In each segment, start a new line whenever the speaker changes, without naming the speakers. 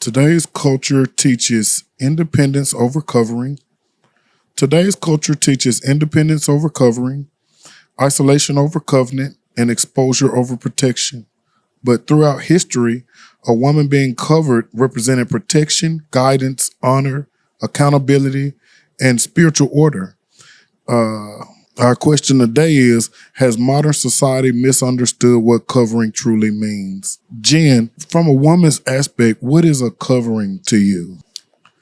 Today's culture teaches independence over covering. Today's culture teaches independence over covering, isolation over covenant, and exposure over protection. But throughout history, a woman being covered represented protection, guidance, honor, accountability, and spiritual order. Our question today is, has modern society misunderstood what covering truly means? Jen, from a woman's aspect, what is a covering to you?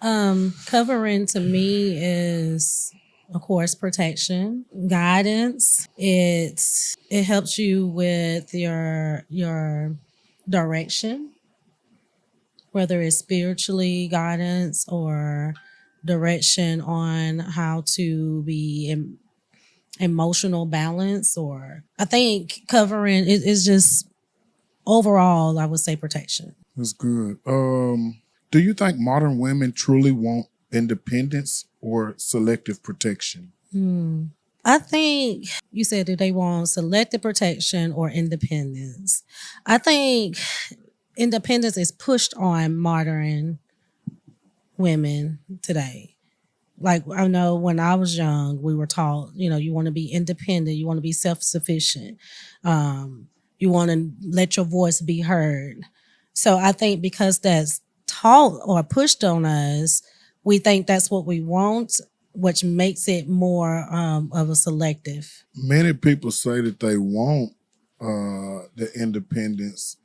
Covering to me is, of course, protection, guidance. It helps you with your direction, whether it's spiritually guidance or direction on how to be in emotional balance. Or I think covering is just overall, I would say protection.
That's good. Do you think modern women truly want independence or selective protection?
I think you said that they want selective protection or independence. I think independence is pushed on modern women today. Like, I know when I was young, we were taught, you want to be independent, you want to be self-sufficient, you want to let your voice be heard. So I think because that's taught or pushed on us, we think that's what we want, which makes it more of a selective.
Many people say that they want the independence.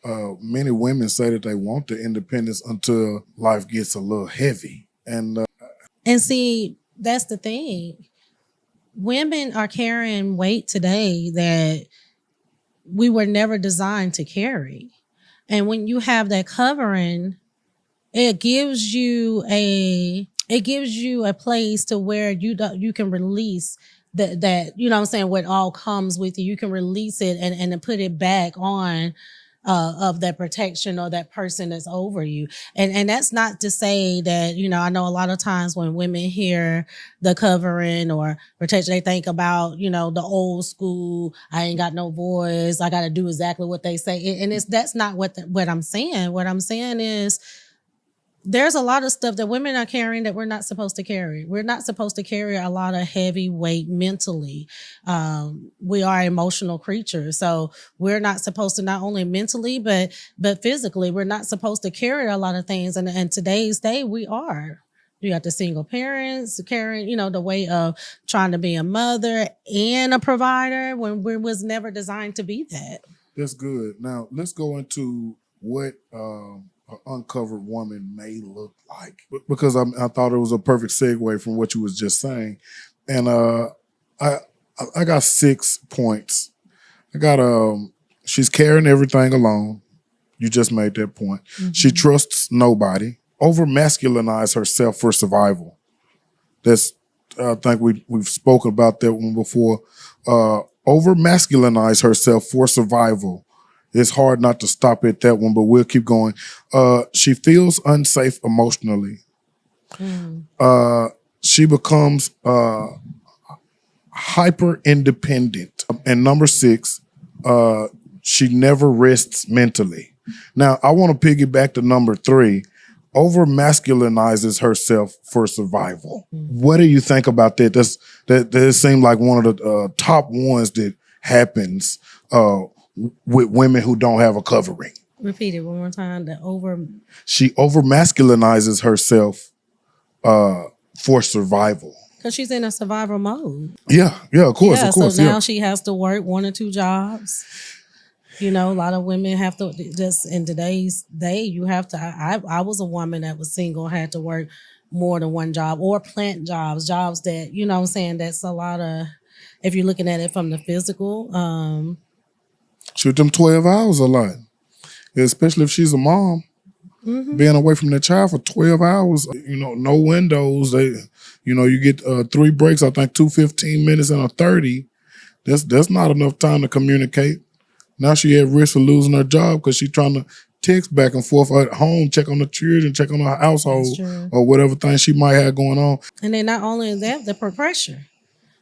Many women say that they want the independence until life gets a little heavy.
And see, that's the thing. Women are carrying weight today that we were never designed to carry. And when you have that covering, it gives you a place to where you can release that what I'm saying, what all comes with you. You can release it and then put it back on of that protection or that person that's over you. And that's not to say that, I know a lot of times when women hear the covering or protection, they think about, the old school, I ain't got no voice, I got to do exactly what they say. And that's not what I'm saying. What I'm saying is, there's a lot of stuff that women are carrying that we're not supposed to carry. We're not supposed to carry a lot of heavy weight mentally. We are emotional creatures. So we're not supposed to, not only mentally, but physically, we're not supposed to carry a lot of things. And today's day, we are. You got the single parents carrying, the weight of trying to be a mother and a provider when we was never designed to be that.
That's good. Now, let's go into what an uncovered woman may look like, because I thought it was a perfect segue from what you was just saying. And I got 6 points. I got she's carrying everything alone. You just made that point. Mm-hmm. She trusts nobody. Over-masculinize herself for survival. That's, I think we've spoken about that one before. Over-masculinize herself for survival. It's hard not to stop at that one, but we'll keep going. She feels unsafe emotionally. She becomes hyper independent. And number 6, she never rests mentally. Now, I want to piggyback to number 3. Over masculinizes herself for survival. What do you think about that? That seemed like one of the top ones that happens with women who don't have a covering.
Repeat it one more time.
She over masculinizes herself for survival.
Because she's in a survival mode.
Yeah, of course.
So now she has to work 1 or 2 jobs. A lot of women have to, just in today's day, you have to. I was a woman that was single, had to work more than 1 job or plant jobs that, what I'm saying, that's a lot of, if you're looking at it from the physical.
Shoot, them 12 hours a lot, especially if she's a mom. Mm-hmm. Being away from their child for 12 hours, no windows. You get 3 breaks, I think 2 15 minutes and a 30. That's not enough time to communicate. Now she at risk of losing her job because she's trying to text back and forth at home, check on the children, check on her household, or whatever thing she might have going on.
And then not only that, the pressure.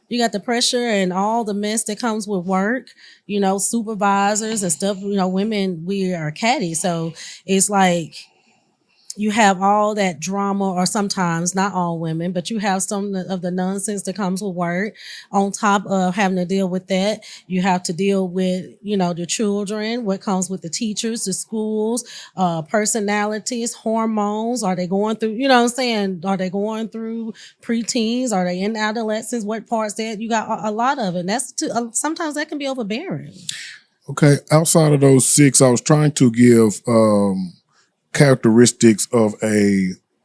You got the pressure and all the mess that comes with work, supervisors and stuff. Women, we are catty. So it's like you have all that drama, or sometimes not all women, but you have some of the nonsense that comes with work. On top of having to deal with that, you have to deal with, the children, what comes with the teachers, the schools, personalities, hormones. Are they going through, you know what I'm saying? Are they going through preteens? Are they in adolescence? What parts that you got a lot of it. And sometimes that can be overbearing.
Okay, outside of those six, I was trying to give characteristics of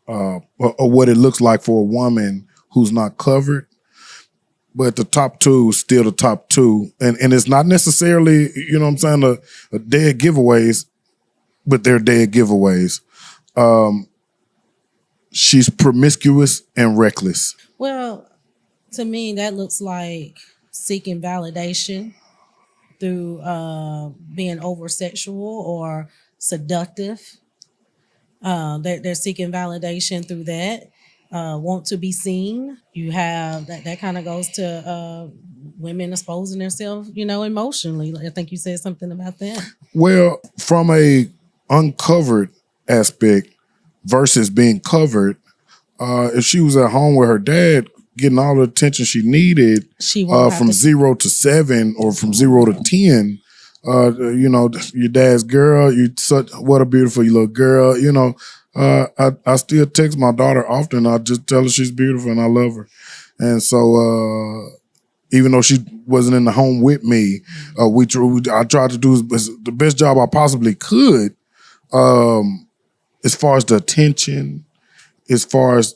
or what it looks like for a woman who's not covered. But the top two is still the top two. And it's not necessarily, a dead giveaways, but they're dead giveaways. She's promiscuous and reckless.
Well, to me, that looks like seeking validation through being over sexual or seductive. They're seeking validation through that. Want to be seen. You have that kind of goes to women exposing themselves, emotionally. I think you said something about that.
Well, from a uncovered aspect versus being covered, if she was at home with her dad getting all the attention she needed, from 0 to 7 or from 0 to 10, your dad's girl, what a beautiful little girl, I still text my daughter often. I just tell her she's beautiful and I love her. And so, even though she wasn't in the home with me, I tried to do the best job I possibly could, as far as the attention, as far as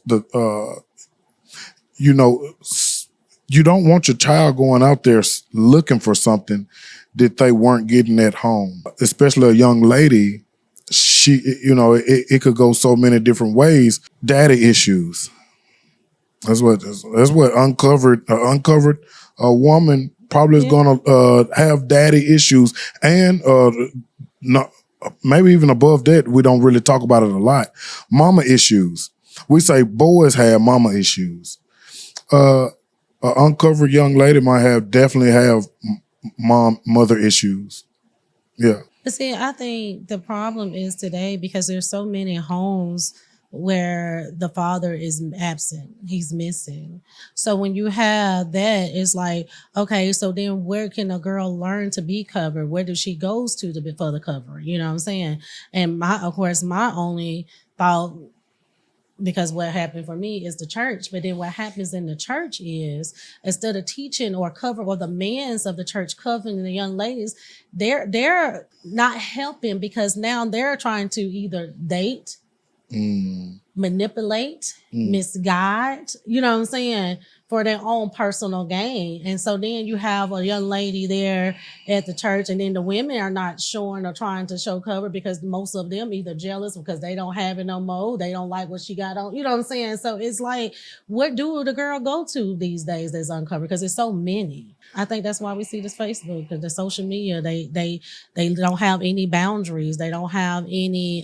you don't want your child going out there looking for something that they weren't getting at home, especially a young lady. It could go so many different ways. Daddy issues. That's what uncovered a woman probably is going to have daddy issues, and not, maybe even above that, we don't really talk about it a lot. Mama issues. We say boys have mama issues. An uncovered young lady might definitely have mother issues. Yeah.
But see, I think the problem is today because there's so many homes where the father is absent, he's missing. So when you have that, it's like, okay, so then where can a girl learn to be covered? Where does she goes to be for the cover? You know what I'm saying? And my only thought, because what happened for me is the church, but then what happens in the church is instead of teaching or cover, or the men's of the church covering the young ladies, they're not helping, because now they're trying to either date, manipulate, misguide, you know what I'm saying, for their own personal gain. And so then you have a young lady there at the church, and then the women are not showing or trying to show cover because most of them either jealous because they don't have it no more, they don't like what she got on, you know what I'm saying? So it's like, what do the girl go to these days that's uncovered? Because there's so many. I think that's why we see this Facebook, because the social media, they don't have any boundaries. They don't have any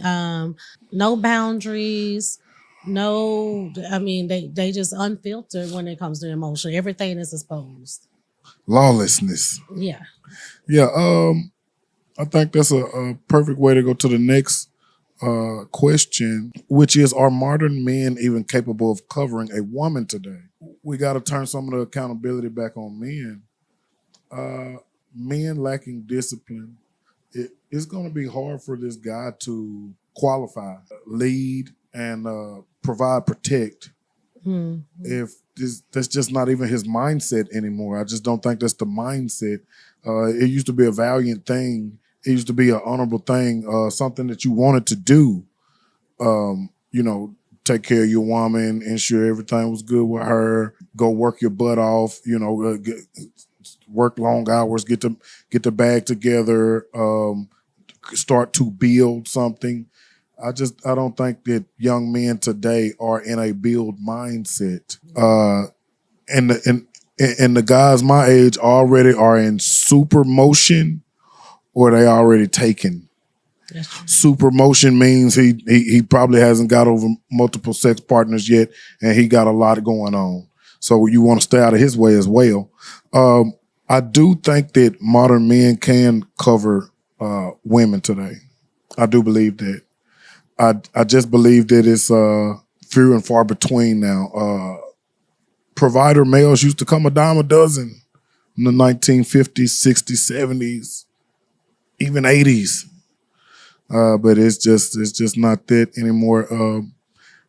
no boundaries. No, I mean, they just unfiltered when it comes to emotion. Everything is exposed.
Lawlessness.
Yeah.
Yeah. I think that's a perfect way to go to the next question, which is, are modern men even capable of covering a woman today? We got to turn some of the accountability back on men. Men lacking discipline, it's going to be hard for this guy to qualify, lead, and provide, protect. If that's just not even his mindset anymore. I just don't think that's the mindset. It used to be a valiant thing. It used to be an honorable thing, something that you wanted to do. Take care of your woman, ensure everything was good with her, go work your butt off, work long hours, get the bag together, start to build something. I don't think that young men today are in a build mindset. And the guys my age already are in super motion, or they already taken. Super motion means he probably hasn't got over multiple sex partners yet, and he got a lot going on. So you want to stay out of his way as well. I do think that modern men can cover women today. I do believe that. I just believe that it's few and far between now. Provider males used to come a dime a dozen in the 1950s, 60s, 70s, even 80s. But it's just not that anymore.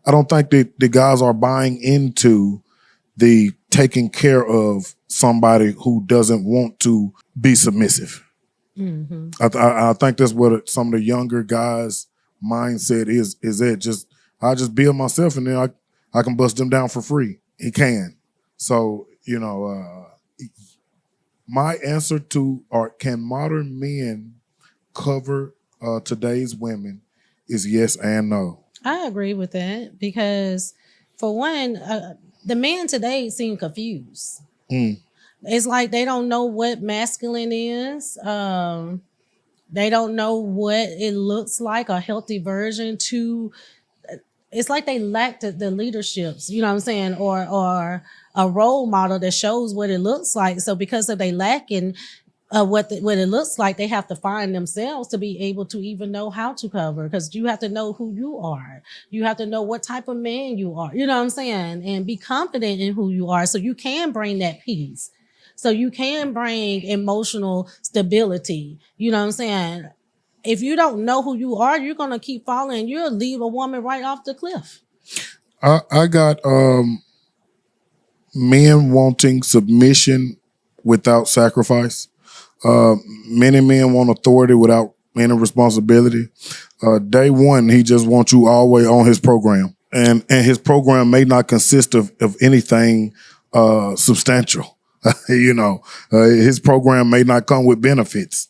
I don't think that the guys are buying into the taking care of somebody who doesn't want to be submissive.
Mm-hmm.
I think that's what some of the younger guys' mindset is that just I just build myself and then I can bust them down for free. He can. So, my answer to can modern men cover today's women is yes and no.
I agree with that because, for one, the men today seem confused.
Mm.
It's like they don't know what masculine is. They don't know what it looks like, a healthy version to. It's like they lack the leaderships, you know what I'm saying, or a role model that shows what it looks like. So because of they lacking what it looks like, they have to find themselves to be able to even know how to cover, because you have to know who you are. You have to know what type of man you are, you know what I'm saying, and be confident in who you are so you can bring that peace. So you can bring emotional stability, you know what I'm saying. If you don't know who you are, you're going to keep falling. You'll leave a woman right off the cliff.
I got men wanting submission without sacrifice. Many men want authority without any responsibility. Day one, he just wants you always on his program. And his program may not consist of anything substantial. His program may not come with benefits.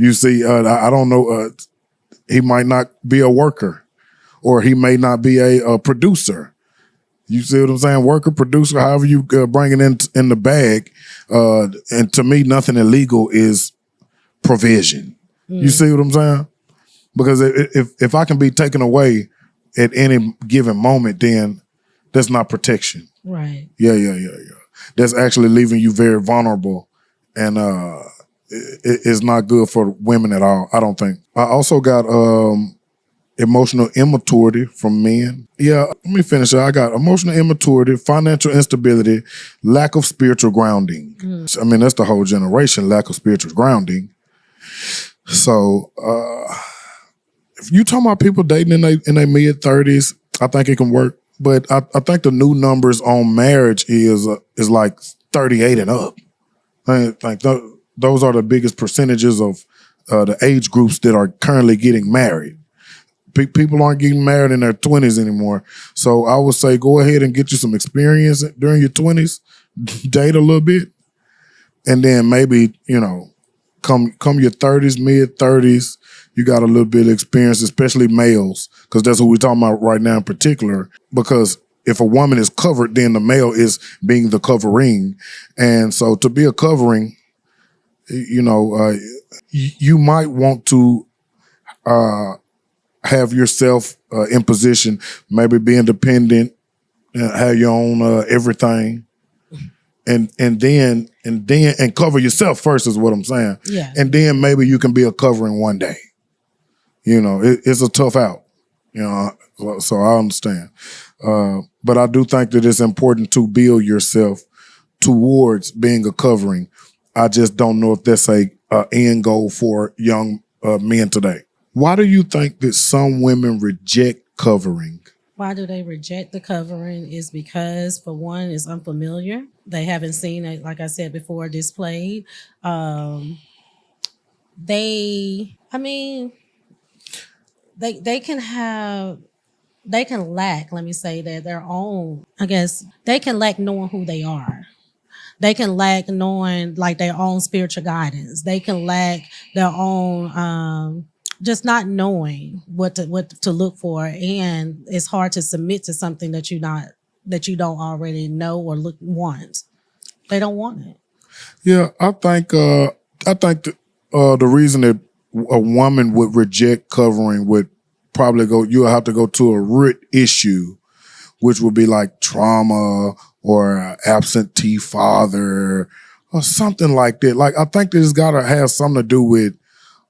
You see, I don't know, he might not be a worker, or he may not be a producer. You see what I'm saying? Worker, producer, however you bring it in the bag. And to me, nothing illegal is provision. You see what I'm saying? Because if I can be taken away at any given moment, then that's not protection.
Right.
Yeah. That's actually leaving you very vulnerable, and it's not good for women at all, I don't think. I also got emotional immaturity from men. Yeah, let me finish it. I got emotional immaturity, financial instability, lack of spiritual grounding. I mean, that's the whole generation, lack of spiritual grounding. So if you talking about people dating in their mid-30s, I think it can work. But I think the new numbers on marriage is like 38 and up. I think those are the biggest percentages of the age groups that are currently getting married. People aren't getting married in their 20s anymore. So I would say go ahead and get you some experience during your 20s, date a little bit, and then maybe, come your 30s, mid-30s, you got a little bit of experience, especially males, because that's what we're talking about right now in particular. Because if a woman is covered, then the male is being the covering. And so to be a covering, you might want to have yourself in position, maybe be independent, have your own everything, and then cover yourself first is what I'm saying.
Yeah.
And then maybe you can be a covering one day. It's a tough out. So I understand. But I do think that it's important to build yourself towards being a covering. I just don't know if that's a end goal for young men today. Why do you think that some women reject covering?
Why do they reject the covering is because, for one, it's unfamiliar. They haven't seen it, like I said before, displayed. They can lack, let me say that, their own, I guess, they can lack knowing who they are. They can lack knowing like their own spiritual guidance. They can lack their own just not knowing what to look for, and it's hard to submit to something that you don't already know or want. They don't want it.
Yeah, I think the reason that a woman would reject covering would probably you'll have to go to a root issue, which would be like trauma or absentee father or something like that. Like, I think this got to have something to do with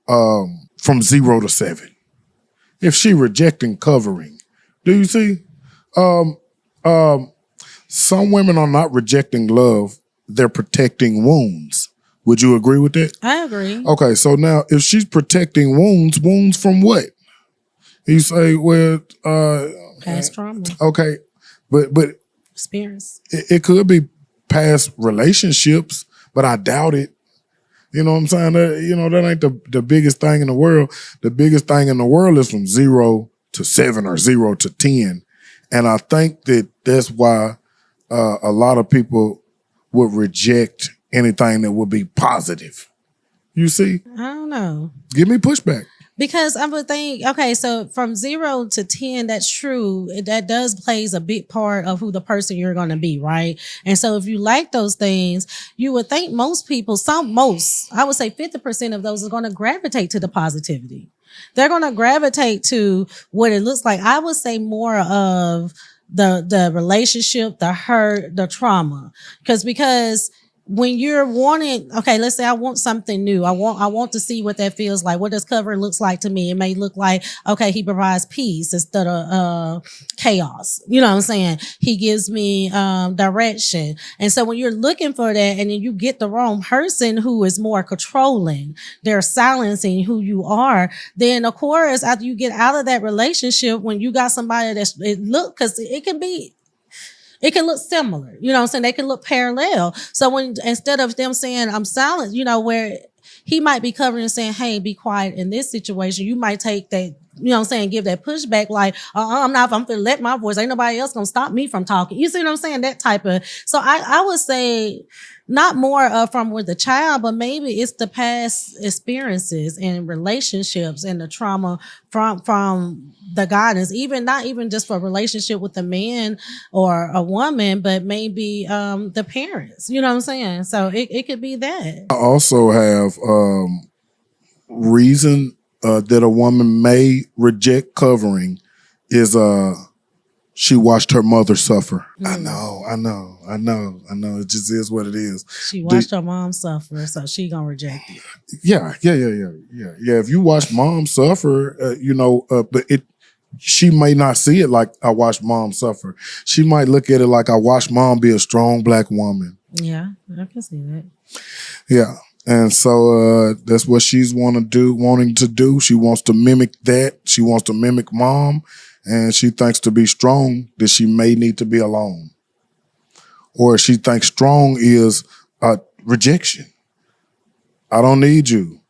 from 0 to 7. if she rejecting covering. Do you see? Um, some women are not rejecting love; they're protecting wounds. Would you agree with that?
I agree.
Okay, so now if she's protecting wounds from what? You say, well,
Past trauma,
okay, but
experience.
it could be past relationships, but I doubt it. You know what I'm saying? That ain't the biggest thing in the world. The biggest thing in the world is from 0 to 7 or 0 to 10. And I think that's why a lot of people would reject anything that would be positive. You see?
I don't know.
Give me pushback.
Because I would think, okay, so from 0 to 10, that's true. That does plays a big part of who the person you're going to be, right? And so if you like those things, you would think most people, I would say 50% of those are going to gravitate to the positivity. They're going to gravitate to what it looks like. I would say more of the relationship, the hurt, the trauma. Because when you're wanting, okay, let's say I want something new. I want to see what that feels like. What does cover looks like to me? It may look like, okay, he provides peace instead of chaos. You know what I'm saying? He gives me direction. And so when you're looking for that and then you get the wrong person who is more controlling, they're silencing who you are, then of course, after you get out of that relationship, when you got somebody because it can look similar, you know what I'm saying? They can look parallel. So when, instead of them saying, I'm silent, where he might be covering and saying, hey, be quiet in this situation, you might take that, you know what I'm saying, give that pushback like, I'm going to let my voice, ain't nobody else going to stop me from talking. You see what I'm saying? That type of, so I would say not more from with the child, but maybe it's the past experiences and relationships and the trauma from the guidance, not even just for a relationship with a man or a woman, but maybe the parents, you know what I'm saying? So it could be that.
I also have reason that a woman may reject covering is she watched her mother suffer. I know. It just is what it is.
She watched her mom suffer, so she gonna reject it.
Yeah. If you watch mom suffer, but she may not see it like I watched mom suffer. She might look at it like I watched mom be a strong Black woman.
Yeah, I can see that.
Yeah. And so that's what she's wanting to do. She wants to mimic that. She wants to mimic mom. And she thinks to be strong that she may need to be alone. Or she thinks strong is rejection. I don't need you.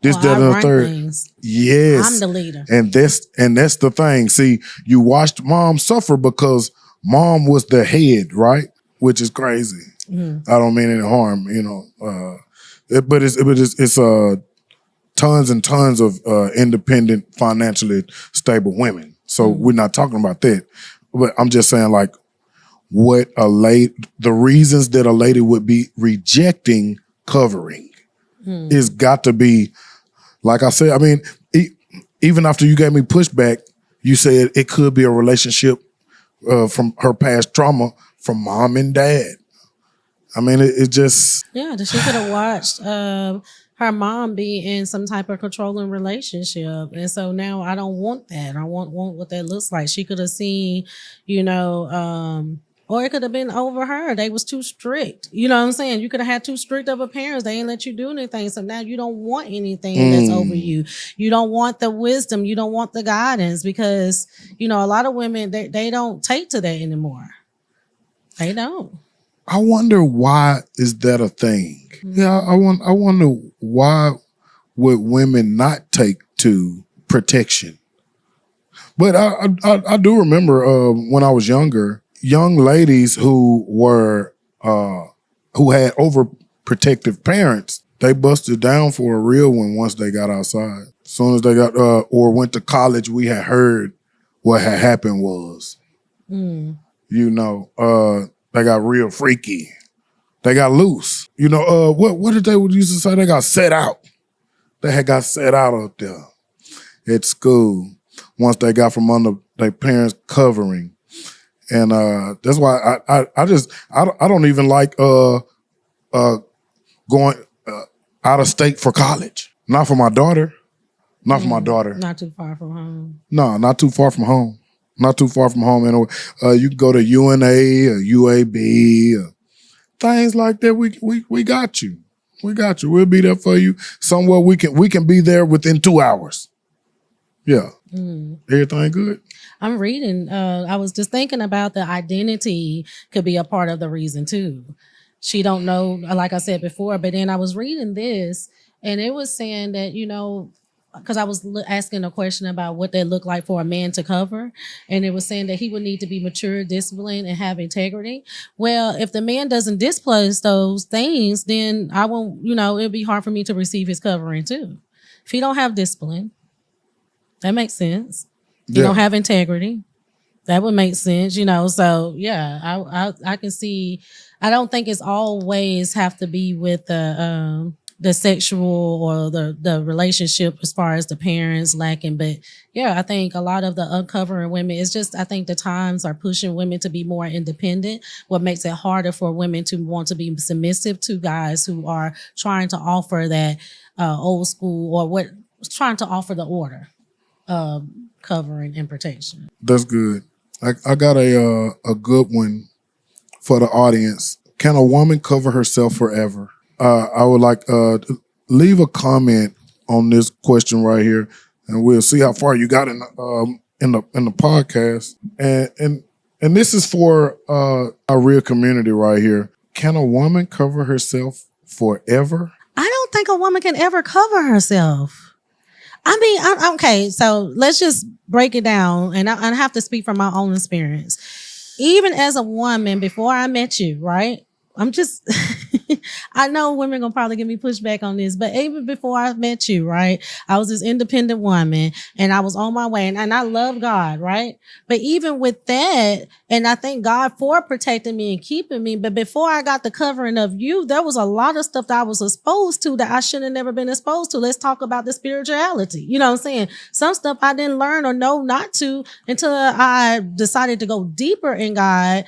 This, that, and the third.
Things.
Yes.
I'm the leader.
And that's the thing. See, you watched mom suffer because mom was the head, right? Which is crazy. Mm-hmm. I don't mean any harm, but it's tons and tons of independent, financially stable women. So we're not talking about that. But I'm just saying, like, the reasons that a lady would be rejecting covering is got to be, like I said, I mean, even after you gave me pushback, you said it could be a relationship from her past trauma from mom and dad. I mean, it just...
Yeah, she could have watched her mom be in some type of controlling relationship. And so now I don't want that. I want what that looks like. She could have seen, or it could have been over her. They was too strict. You know what I'm saying? You could have had too strict of a parents. They ain't let you do anything. So now you don't want anything that's over you. You don't want the wisdom. You don't want the guidance because, a lot of women, they don't take to that anymore. They don't.
I wonder why is that a thing? Yeah, I wonder why would women not take to protection? But I do remember when I was younger, young ladies who had overprotective parents, they busted down for a real one once they got outside. As soon as they got or went to college, we had heard what had happened was, they got real freaky. They got loose. What did they used to say? They got set out. They had got set out up there at school once they got from under their parents' covering. And that's why I don't even like going out of state for college. Not for my daughter. Not for my daughter.
Not too far from home.
No, not too far from home. Not too far from home. Anyway, you can go to UNA or UAB or things like that. We got you. We got you. We'll be there for you. Somewhere we can be there within 2 hours. Yeah. Everything good?
I'm reading. I was just thinking about the identity could be a part of the reason too. She don't know, like I said before, but then I was reading this and it was saying that, because I was asking a question about what that looked like for a man to cover. And it was saying that he would need to be mature, disciplined, and have integrity. Well, if the man doesn't display those things, then I won't, it'd be hard for me to receive his covering too. If he don't have discipline, that makes sense. You don't have integrity. That would make sense, So yeah, I can see. I don't think it's always have to be with the sexual or the relationship as far as the parents lacking, but yeah, I think a lot of the uncovering women is just. I think the times are pushing women to be more independent. What makes it harder for women to want to be submissive to guys who are trying to offer that old school or trying to offer the order. Covering and protection.
That's good. I got a good one for the audience. Can a woman cover herself forever? I would like leave a comment on this question right here, and we'll see how far you got in the podcast. And this is for our real community right here. Can a woman cover herself forever?
I don't think a woman can ever cover herself. I mean, okay, so let's just break it down, and I have to speak from my own experience. Even as a woman, before I met you, right? I'm just, I know women gonna probably give me pushback on this, but even before I met you, right? I was this independent woman and I was on my way and I love God, right? But even with that, and I thank God for protecting me and keeping me, but before I got the covering of you, there was a lot of stuff that I was exposed to that I should have never been exposed to. Let's talk about the spirituality. You know what I'm saying? Some stuff I didn't learn or know not to until I decided to go deeper in God.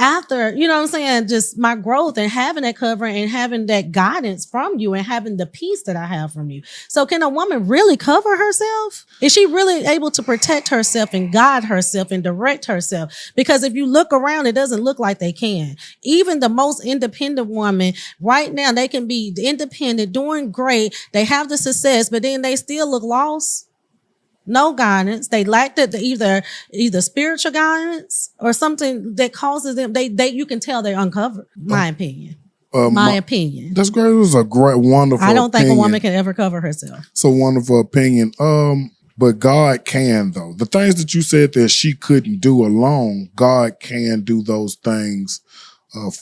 After, you know what I'm saying, just my growth and having that covering and having that guidance from you and having the peace that I have from you. So can a woman really cover herself? Is she really able to protect herself and guide herself and direct herself? Because if you look around, it doesn't look like they can. Even the most independent woman right now, they can be independent, doing great. They have the success, but then they still look lost. No guidance. They lack either spiritual guidance or something that causes them. They you can tell they're uncovered. My opinion. My opinion.
That's great. It was a great, wonderful.
I don't think
opinion.
a woman can ever cover herself.
It's a wonderful opinion. But God can though. The things that you said that she couldn't do alone, God can do those things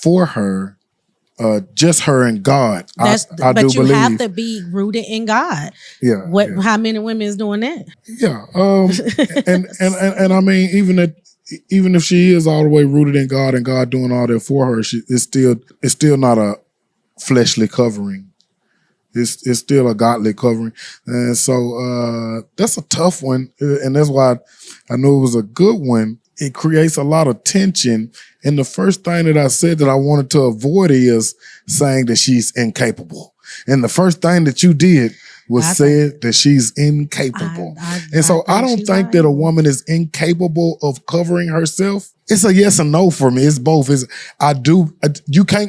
for her. Just her and God. I
but
do
you
believe.
have to be rooted in God.
Yeah.
How many women is doing that?
Yeah. And I mean, even if she is all the way rooted in God and God doing all that for her, it's still not a fleshly covering. It's still a godly covering. And so that's a tough one. And that's why I knew it was a good one. It creates a lot of tension. And the first thing that I said that I wanted to avoid is saying that she's incapable. And the first thing that you did was said that she's incapable. I don't think that a woman is incapable of covering herself. It's a yes and no for me. It's both.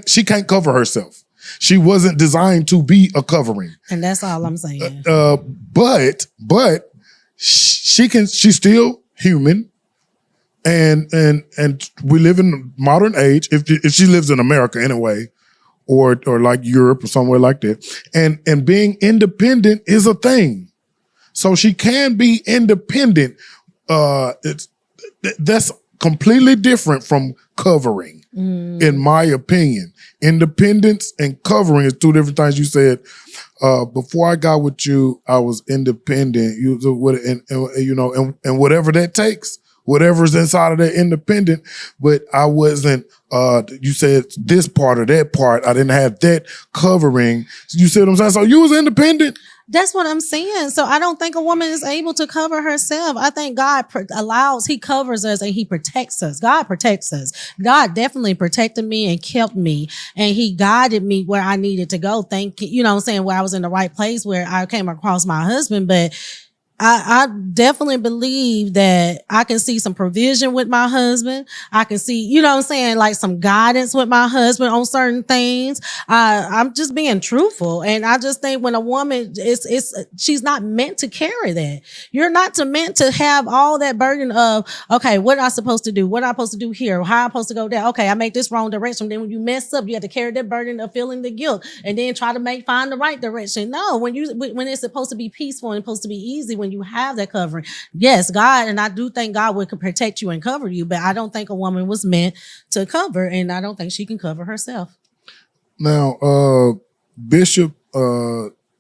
She can't cover herself. She wasn't designed to be a covering.
And that's all I'm saying.
But she's still human. And we live in the modern age. If she lives in America anyway, or like Europe or somewhere like that, and being independent is a thing, so she can be independent. That's completely different from covering, in my opinion. Independence and covering is two different things. You said before I got with you, I was independent. And whatever that takes. Whatever's inside of that independent, but I wasn't, you said this part or that part, I didn't have that covering. You see what I'm saying? So you was independent?
That's what I'm saying. So I don't think a woman is able to cover herself. I think God he covers us and he protects us. God protects us. God definitely protected me and kept me, and he guided me where I needed to go. You know what I'm saying, where I was in the right place, where I came across my husband. But I definitely believe that I can see some provision with my husband. I can see, you know what I'm saying, like some guidance with my husband on certain things. I'm just being truthful. And I just think when a woman she's not meant to carry that. You're not meant to have all that burden of, okay, what am I supposed to do? What am I supposed to do here? How am I supposed to go there? Okay, I make this wrong direction. Then when you mess up, you have to carry that burden of feeling the guilt and then try to find the right direction. No, when it's supposed to be peaceful and supposed to be easy, when you have that covering. Yes, God, and I do think God would protect you and cover you, but I don't think a woman was meant to cover, and I don't think she can cover herself.
Now, Bishop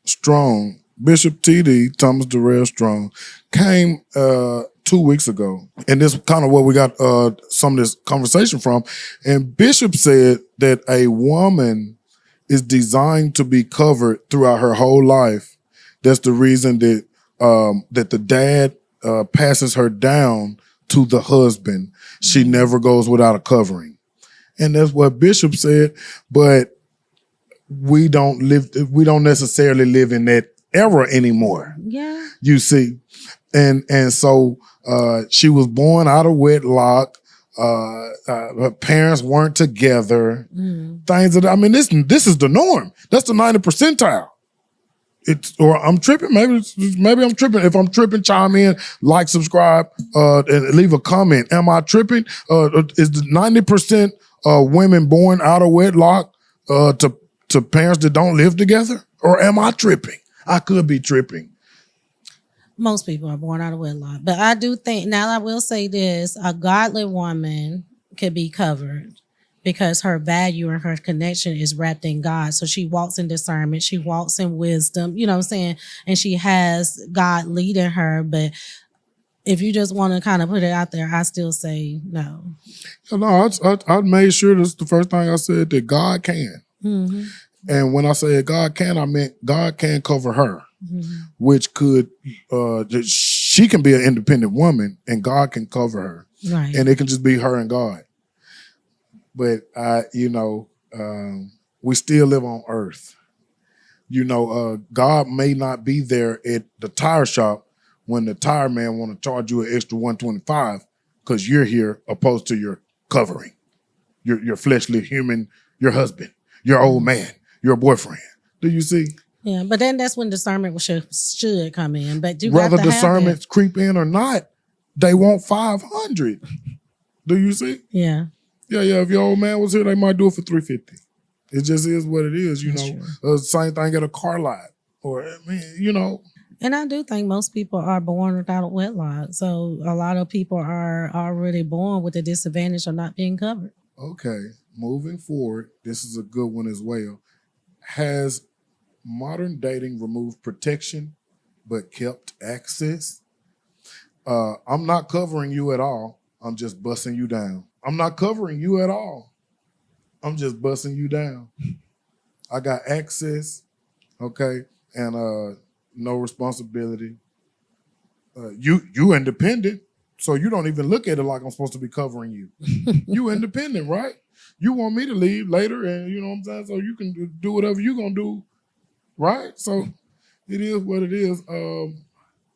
Strong, Bishop TD, Thomas Durrell Strong, came 2 weeks ago. And this is kind of where we got some of this conversation from. And Bishop said that a woman is designed to be covered throughout her whole life. That's the reason that that the dad passes her down to the husband. She never goes without a covering. And that's what Bishop said, but we don't necessarily live in that era anymore.
Yeah.
You see. And so she was born out of wedlock. Her parents weren't together. Things that, I mean, this is the norm. That's the 90th percentile. Or I'm tripping. Maybe I'm tripping. If I'm tripping, chime in, like, subscribe, and leave a comment. Am I tripping? Is the 90% women born out of wedlock to parents that don't live together? Or am I tripping? I could be tripping.
Most people are born out of wedlock. But I do think, now I will say this, a godly woman could be covered because her value and her connection is wrapped in God. So she walks in discernment, she walks in wisdom, you know what I'm saying? And she has God leading her. But if you just want to kind of put it out there, I still say no.
No, I made sure this is the first thing I said, that God can.
Mm-hmm.
And when I said God can, I meant God can cover her, which could, she can be an independent woman and God can cover her.
Right.
And it can just be her and God. But we still live on earth. God may not be there at the tire shop when the tire man want to charge you an extra $125 because you're here opposed to your covering, your fleshly human, your husband, your old man, your boyfriend. Do you see?
Yeah, but then that's when discernment should come in. But you
whether
have to
discernment creep in or not, they want 500. Do you see?
Yeah.
Yeah. If your old man was here, they might do it for 350. It just is what it is,
That's true.
Same thing at a car lot, or
And I do think most people are born without a wedlock. So a lot of people are already born with the disadvantage of not being covered.
Okay, moving forward, this is a good one as well. Has modern dating removed protection but kept access? I'm not covering you at all. I'm just busting you down. I'm not covering you at all. I'm just busting you down. I got access, okay, and no responsibility. You independent, so you don't even look at it like I'm supposed to be covering you. You independent, right? You want me to leave later, and you know what I'm saying, so you can do whatever you gonna do, right? So it is what it is.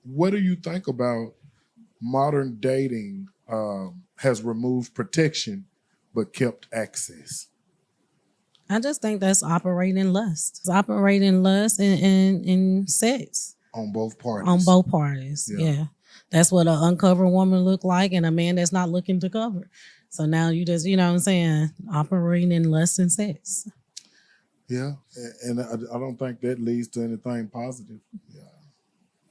What do you think about modern dating has removed protection but kept access?
I just think that's operating lust. It's operating lust in sex.
On both parties.
On both parties, yeah. That's what an uncovered woman look like, and a man that's not looking to cover. So now you just, you know what I'm saying, operating in lust and sex.
Yeah, and I don't think that leads to anything positive. Yeah.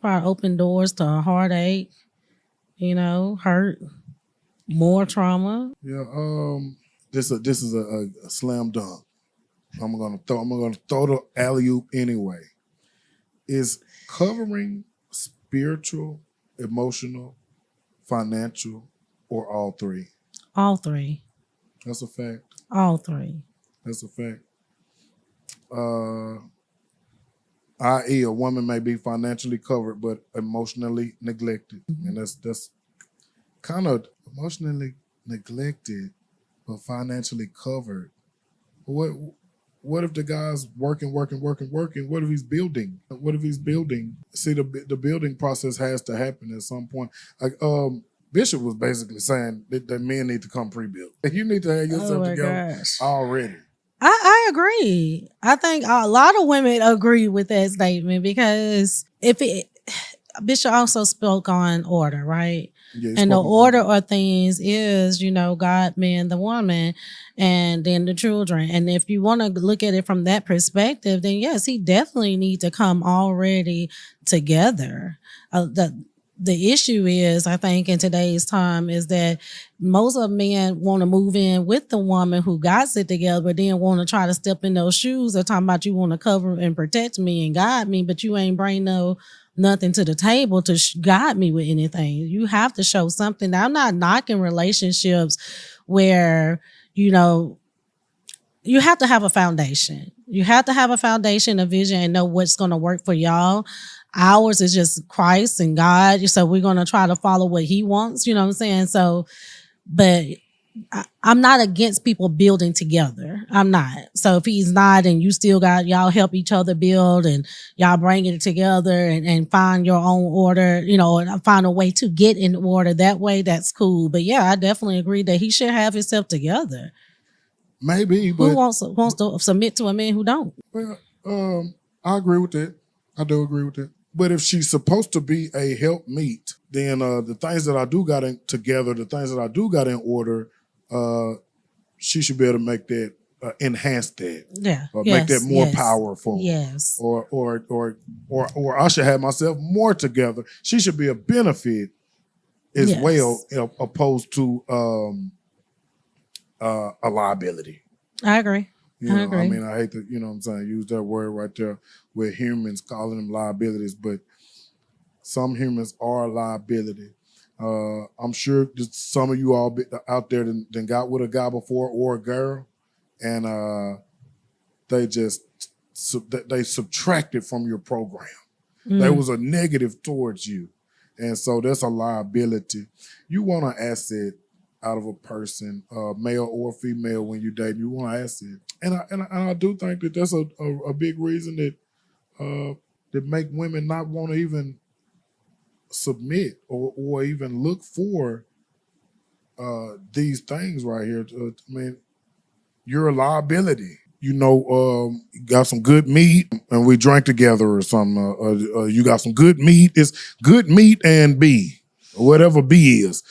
Probably open doors to a heartache, hurt, more trauma.
Yeah, this is a slam dunk. I'm gonna throw the alley-oop anyway. Is covering spiritual, emotional, financial, or all three?
All three.
That's a fact.
All three.
That's a fact. i.e., a woman may be financially covered but emotionally neglected, and that's kind of emotionally neglected but financially covered. What if the guy's working? What if he's building? What if he's building? See, the building process has to happen at some point. Like Bishop was basically saying that men need to come pre-built. You need to have yourself together already.
I agree. I think a lot of women agree with that statement because Bishop also spoke on order, right?
Yeah,
and the order of things is, God, man, the woman, and then the children. And if you want to look at it from that perspective, then yes, he definitely needs to come already together. The issue is, I think, in today's time is that most of men want to move in with the woman who got it together, but then want to try to step in those shoes. They're talking about you want to cover and protect me and guide me, but you ain't bring nothing to the table to guide me with anything. You have to show something. Now, I'm not knocking relationships where, you have to have a foundation. You have to have a foundation, a vision, and know what's going to work for y'all. Ours is just Christ and God. So we're going to try to follow what he wants. You know what I'm saying? So, but I'm not against people building together. I'm not. So if he's not, and you still got, y'all help each other build and y'all bring it together and find your own order, and find a way to get in order that way, that's cool. But yeah, I definitely agree that he should have himself together.
Maybe, but
who wants to submit to a man who don't?
Well, I agree with that. I do agree with that. But if she's supposed to be a helpmeet, then the things that I do got together, the things that I do got in order, she should be able to make that, enhance that, or make that more powerful.
Yes.
Or I should have myself more together. She should be a benefit as well, opposed to a liability.
I agree. I agree.
I mean, I hate to, use that word right there with humans, calling them liabilities, but some humans are a liability. I'm sure that some of you all out there then got with a guy before or a girl, and they subtracted from your program. There was a negative towards you, and so that's a liability. You want an asset out of a person, male or female, when you date. You want an asset, and I do think that that's a big reason that make women not want to even submit or even look for these things right here. I mean, you're a liability. Got some good meat and we drank together or something. You got some good meat. It's good meat and B, whatever B is.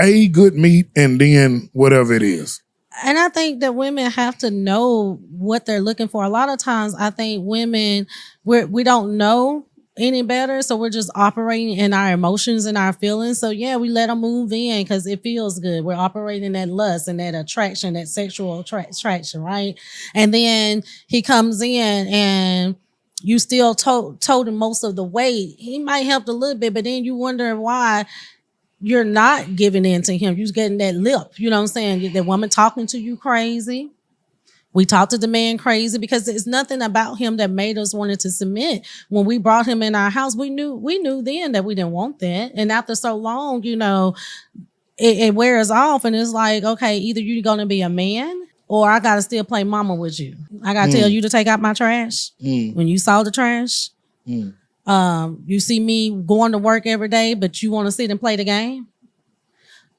A, good meat, and then whatever it is.
And I think that women have to know what they're looking for. A lot of times I think women, we don't know any better, so we're just operating in our emotions and our feelings. So yeah, we let them move in because it feels good. We're operating that lust and that attraction, that sexual attraction, right? And then he comes in and you still told him most of the way. He might help a little bit, but then you wonder why you're not giving in to him. You're getting that lip. You know what I'm saying? The woman talking to you crazy. We talked to the man crazy because there's nothing about him that made us wanted to submit. When we brought him in our house, we knew then that we didn't want that. And after so long, it wears off, and it's like, okay, either you're going to be a man or I got to still play mama with you. I got to tell you to take out my trash when you saw the trash. You see me going to work every day, but you want to sit and play the game.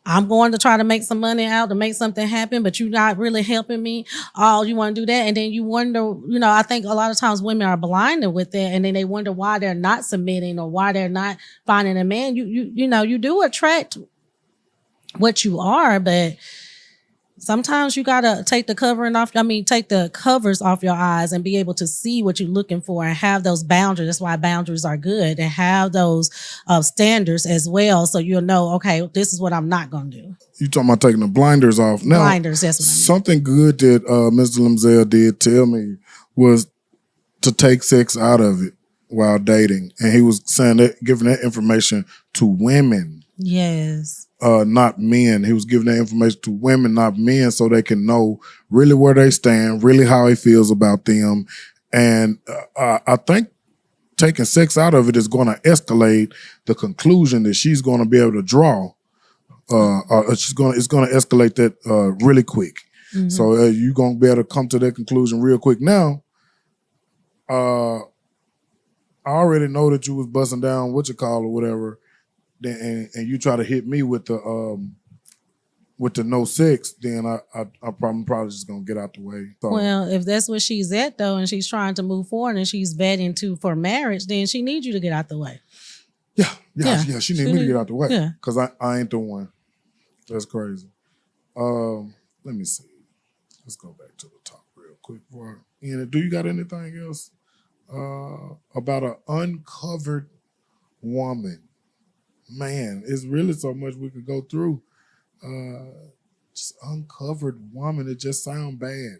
I'm going to try to make some money out to make something happen, but you're not really helping me. Oh, you want to do that? And then you wonder, I think a lot of times women are blinded with that, and then they wonder why they're not submitting or why they're not finding a man. You do attract what you are, but sometimes you gotta take the covers off your eyes and be able to see what you're looking for and have those boundaries. That's why boundaries are good, and have those standards as well, so you'll know, okay, this is what I'm not gonna do.
You talking about taking the blinders off? Now,
blinders. That's what I mean.
Something good that Mr. Lemzell did tell me was to take sex out of it while dating, and he was saying that, giving that information to women.
Yes.
Not men. He was giving that information to women, not men, so they can know really where they stand, really how he feels about them. And I think taking sex out of it is going to escalate the conclusion that she's going to be able to draw. It's going to escalate that really quick.
Mm-hmm.
So you're going to be able to come to that conclusion real quick. Now, I already know that you was busting down what you call or whatever, and you try to hit me with the no sex, then I'm probably just gonna get out the way. So,
well, if that's what she's at though, and she's trying to move forward and she's vetting for marriage, then she needs you to get out the way.
Yeah. She needs me to get out the way.
Yeah,
because I ain't the one. That's crazy. Let me see. Let's go back to the top real quick. Ian, do you got anything else about an uncovered woman? Man, it's really so much we could go through. Just uncovered woman, it just sounds bad.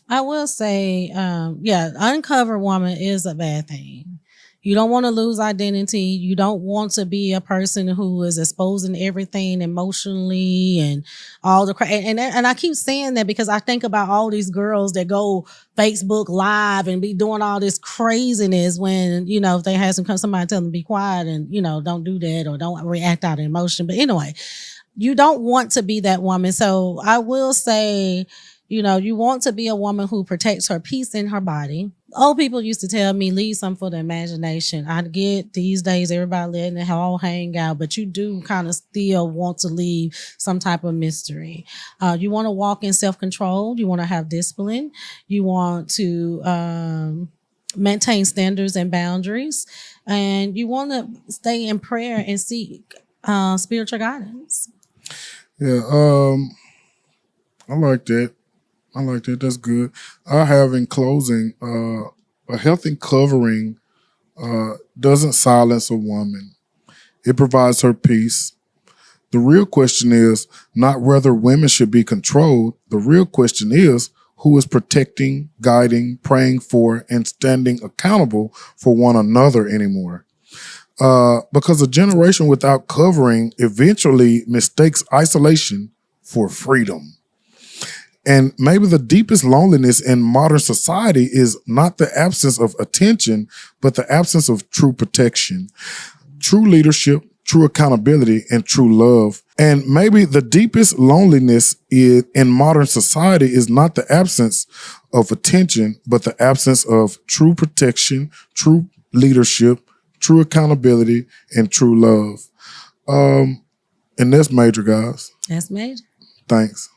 I will say, uncovered woman is a bad thing. You don't want to lose identity. You don't want to be a person who is exposing everything emotionally and all the crap. And I keep saying that because I think about all these girls that go Facebook Live and be doing all this craziness when, if they have somebody tell them to be quiet and, don't do that or don't react out of emotion. But anyway, you don't want to be that woman. So I will say, you want to be a woman who protects her peace in her body. Old people used to tell me, leave some for the imagination. I get these days, everybody letting it all hang out, but you do kind of still want to leave some type of mystery. You want to walk in self-control. You want to have discipline. You want to maintain standards and boundaries. And you want to stay in prayer and seek spiritual guidance.
Yeah, I like that. That's good. I have in closing, a healthy covering doesn't silence a woman. It provides her peace. The real question is not whether women should be controlled. The real question is who is protecting, guiding, praying for, and standing accountable for one another anymore. Because a generation without covering eventually mistakes isolation for freedom. And maybe the deepest loneliness in modern society is not the absence of attention, but the absence of true protection, true leadership, true accountability, and true love. And maybe the deepest loneliness in modern society is not the absence of attention, but the absence of true protection, true leadership, true accountability, and true love. And that's major, guys.
That's major.
Thanks.